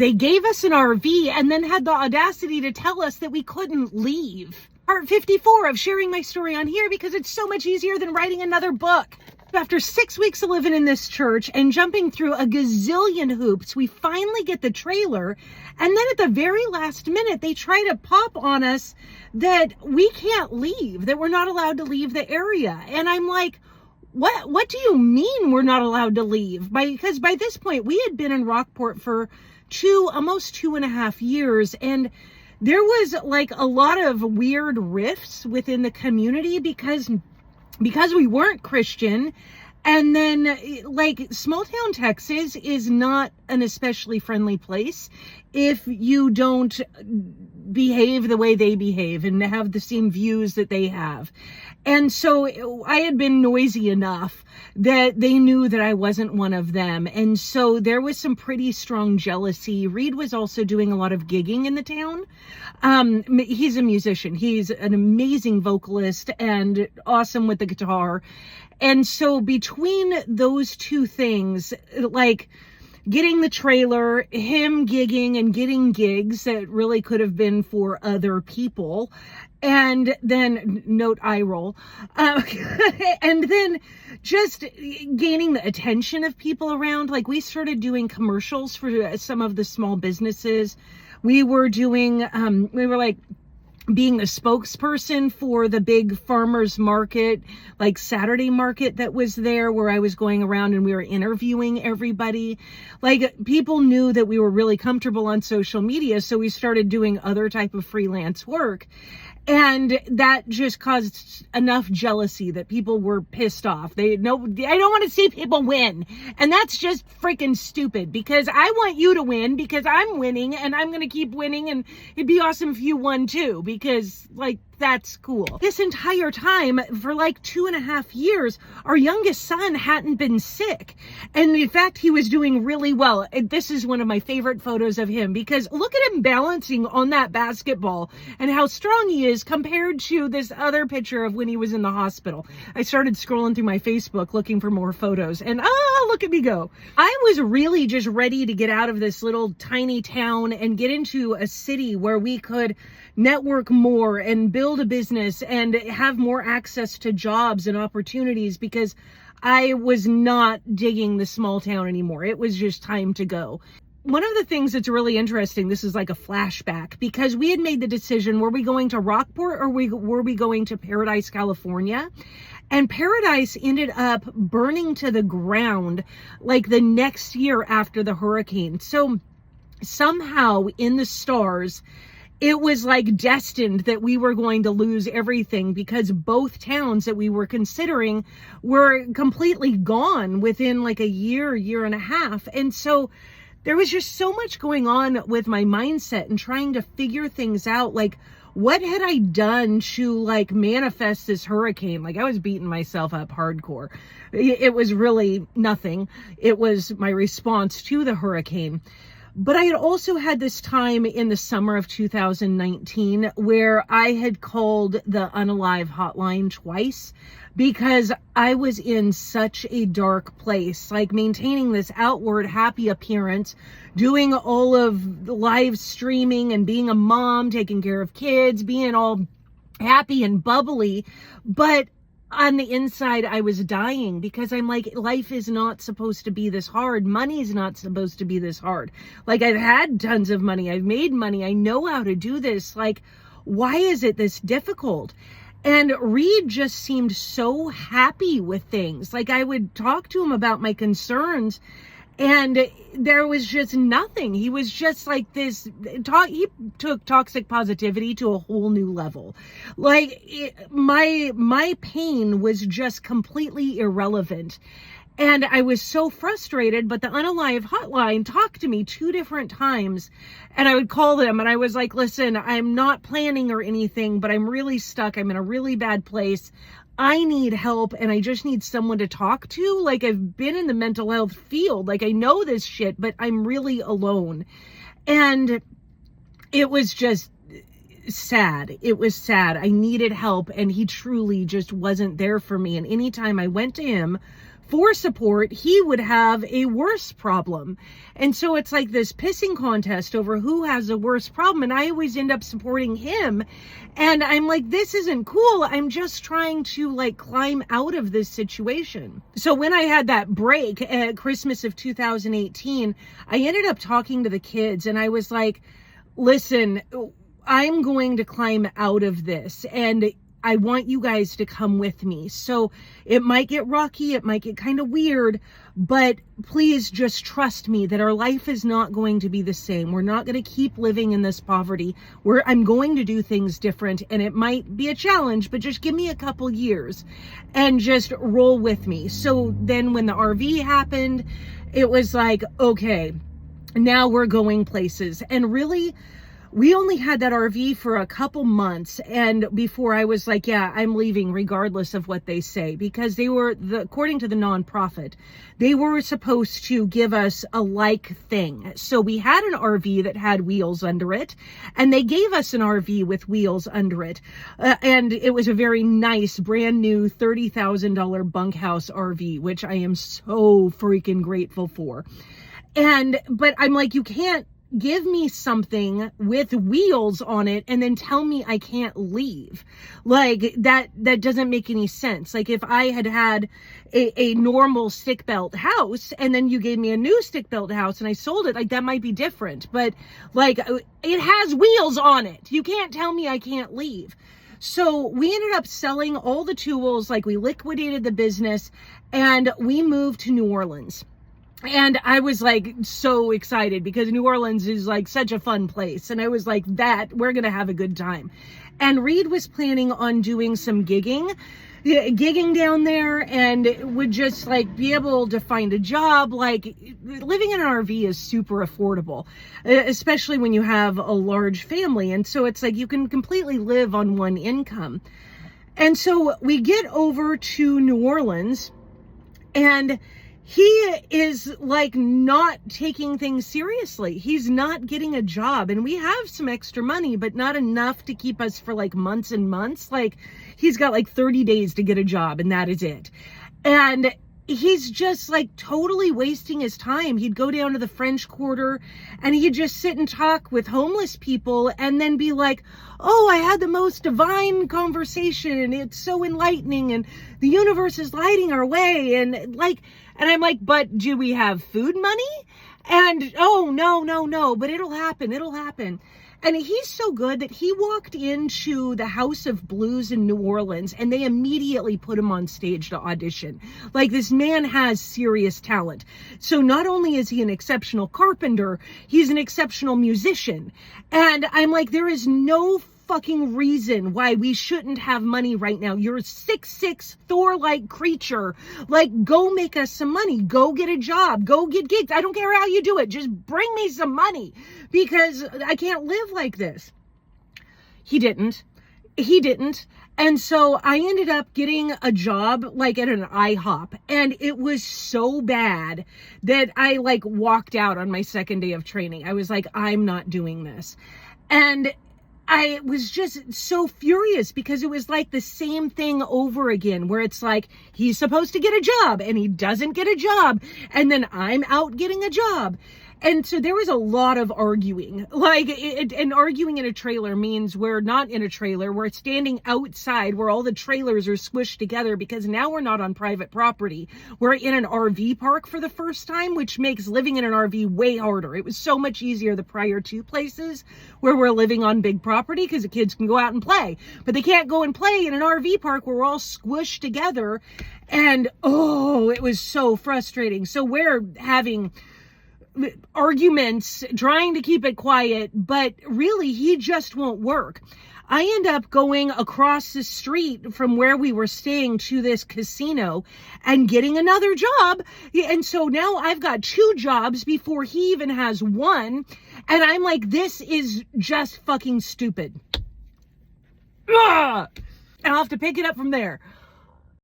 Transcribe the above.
They gave us an RV and then had the audacity to tell us that we couldn't leave. Part 54 of sharing my story on here because it's so much easier than writing another book. After 6 weeks of living in this church and jumping through a gazillion hoops, we finally get the trailer. And then at the very last minute, they try to pop on us that we can't leave, that we're not allowed to leave the area. And I'm like, what do you mean we're not allowed to leave? Because by this point, we had been in Rockport for almost 2.5 years. And there was like a lot of weird rifts within the community because we weren't Christian. And then like small town Texas is not an especially friendly place if you don't behave the way they behave and have the same views that they have. And so I had been noisy enough that they knew that I wasn't one of them. And so there was some pretty strong jealousy. Reed was also doing a lot of gigging in the town. He's a musician. He's an amazing vocalist and awesome with the guitar. And so between those two things, like getting the trailer, him gigging and getting gigs that really could have been for other people, and then note eye roll, and then just gaining the attention of people around. Like we started doing commercials for some of the small businesses. We were doing, we were like being a spokesperson for the big farmers market, like Saturday market that was there, where I was going around and we were interviewing everybody. Like people knew that we were really comfortable on social media. So we started doing other type of freelance work. And that just caused enough jealousy that people were pissed off. I don't want to see people win. And that's just freaking stupid because I want you to win because I'm winning and I'm going to keep winning. And it'd be awesome if you won too, because like, that's cool. This entire time, for like 2.5 years, our youngest son hadn't been sick. And in fact, he was doing really well. And this is one of my favorite photos of him because look at him balancing on that basketball and how strong he is compared to this other picture of when he was in the hospital. I started scrolling through my Facebook looking for more photos and look at me go. I was really just ready to get out of this little tiny town and get into a city where we could network more and build a business and have more access to jobs and opportunities because I was not digging the small town anymore. It was just time to go. One of the things that's really interesting, this is like a flashback, because we had made the decision, were we going to Rockport or were we going to Paradise, California? And Paradise ended up burning to the ground like the next year after the hurricane. So somehow in the stars, it was like destined that we were going to lose everything because both towns that we were considering were completely gone within like a year and a half. And so there was just so much going on with my mindset and trying to figure things out. Like, what had I done to like manifest this hurricane? Like I was beating myself up hardcore. It was really nothing. It was my response to the hurricane. But I had also had this time in the summer of 2019 where I had called the Unalive hotline twice because I was in such a dark place, like maintaining this outward happy appearance, doing all of the live streaming and being a mom, taking care of kids, being all happy and bubbly. But on the inside, I was dying because I'm like, life is not supposed to be this hard. Money is not supposed to be this hard. Like I've had tons of money. I've made money. I know how to do this. Like, why is it this difficult? And Reed just seemed so happy with things. Like I would talk to him about my concerns and there was just nothing. He was just like this he took toxic positivity to a whole new level. Like my pain was just completely irrelevant. And I was so frustrated, but the Unalive hotline talked to me 2 different times and I would call them and I was like, listen, I'm not planning or anything, but I'm really stuck. I'm in a really bad place. I need help and I just need someone to talk to. Like I've been in the mental health field. Like I know this shit, but I'm really alone. And it was just sad. It was sad. I needed help and he truly just wasn't there for me. And anytime I went to him for support, he would have a worse problem. And so it's like this pissing contest over who has a worse problem. And I always end up supporting him. And I'm like, this isn't cool. I'm just trying to like climb out of this situation. So when I had that break at Christmas of 2018, I ended up talking to the kids and I was like, listen, I'm going to climb out of this and I want you guys to come with me. So it might get rocky, it might get kind of weird, but please just trust me that our life is not going to be the same. We're not going to keep living in this poverty. I'm going to do things different, and it might be a challenge, but just give me a couple years and just roll with me. So then when the RV happened, it was like, okay, now we're going places. And really, we only had that RV for a couple months, and before I was like, yeah, I'm leaving regardless of what they say, because they were, according to the nonprofit, they were supposed to give us a like thing. So we had an RV that had wheels under it, and they gave us an RV with wheels under it. And it was a very nice, brand new $30,000 bunkhouse RV, which I am so freaking grateful for. But I'm like, you can't give me something with wheels on it and then tell me I can't leave. Like that doesn't make any sense. Like if I had a normal stick built house and then you gave me a new stick built house and I sold it, like that might be different, but like it has wheels on it. You can't tell me I can't leave. So we ended up selling all the tools, like we liquidated the business and we moved to New Orleans. And I was like so excited because New Orleans is like such a fun place. And I was like, we're going to have a good time. And Reed was planning on doing some gigging down there and would just like be able to find a job. Like living in an RV is super affordable, especially when you have a large family. And so it's like you can completely live on one income. And so we get over to New Orleans and he is like not taking things seriously. He's not getting a job, and we have some extra money, but not enough to keep us for like months and months. Like he's got like 30 days to get a job and that is it. And he's just like totally wasting his time. He'd go down to the French Quarter and he'd just sit and talk with homeless people and then be like, oh, I had the most divine conversation. It's so enlightening and the universe is lighting our way. And I'm like, but do we have food money? And oh, no, but it'll happen. And he's so good that he walked into the House of Blues in New Orleans and they immediately put him on stage to audition. Like this man has serious talent. So not only is he an exceptional carpenter, he's an exceptional musician. And I'm like, there is no fucking reason why we shouldn't have money right now. You're a 6'6" Thor-like creature. Like, go make us some money. Go get a job. Go get gigs. I don't care how you do it. Just bring me some money because I can't live like this. He didn't. And so I ended up getting a job like at an IHOP, and it was so bad that I like walked out on my second day of training. I was like, I'm not doing this. And I was just so furious because it was like the same thing over again, where it's like he's supposed to get a job and he doesn't get a job. And then I'm out getting a job. And so there was a lot of arguing, and arguing in a trailer means we're not in a trailer. We're standing outside where all the trailers are squished together because now we're not on private property. We're in an RV park for the first time, which makes living in an RV way harder. It was so much easier the prior two places where we're living on big property because the kids can go out and play, but they can't go and play in an RV park where we're all squished together. And oh, it was so frustrating. So we're having arguments, trying to keep it quiet, but really he just won't work. I end up going across the street from where we were staying to this casino and getting another job. And so now I've got 2 jobs before he even has one. And I'm like, this is just fucking stupid. Ugh! And I'll have to pick it up from there.